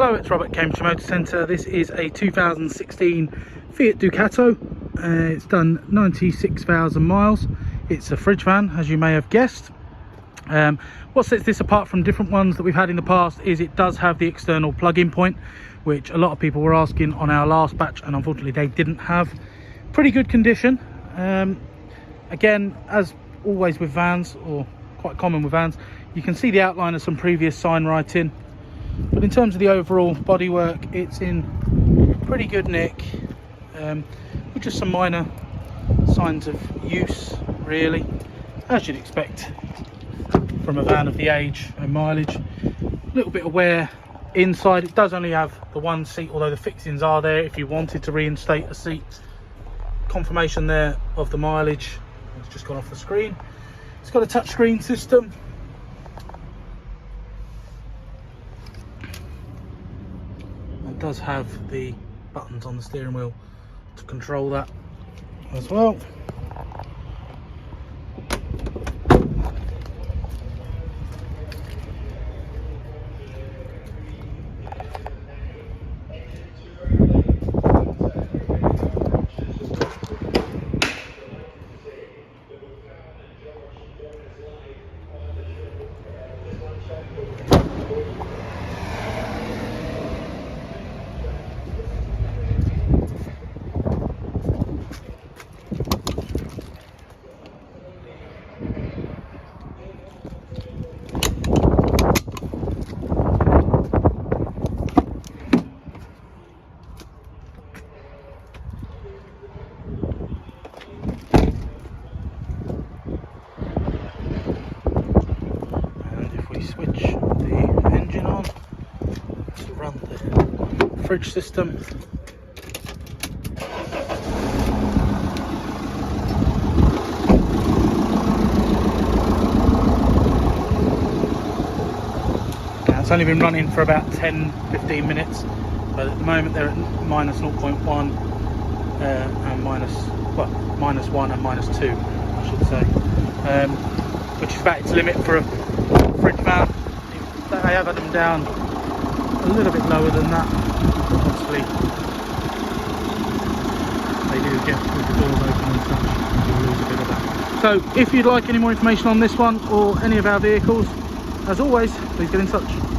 Hello, it's Robert, Cambridge Motor Centre. This is a 2016 Fiat Ducato. It's done 96,000 miles. It's a fridge van, as you may have guessed. What sets this apart from different ones that we've had in the past is it does have the external plug-in point, which a lot of people were asking on our last batch, and unfortunately they didn't have. Pretty good condition. Again, as always with vans, or quite common with vans, you can see the outline of some previous sign writing, but in terms of the overall bodywork, it's in pretty good nick, with just some minor signs of use, really, as you'd expect from a van of the age and mileage. A little bit of wear inside. It does only have the one seat, although the fixings are there if you wanted to reinstate a seat. Confirmation there of the mileage. It's just gone off the screen. It's got a touchscreen system. It does have the buttons on the steering wheel to control that as well. Switch the engine on to run the fridge system. Now it's only been running for about 10-15 minutes, but at the moment they're at minus 0.1 and minus 1 and minus 2, I should say, which is about its limit for a fridge van. I have had them down a little bit lower than that. Obviously they do get with the doors open and such, you'll lose a bit of that. So if you'd like any more information on this one or any of our vehicles, as always, please get in touch.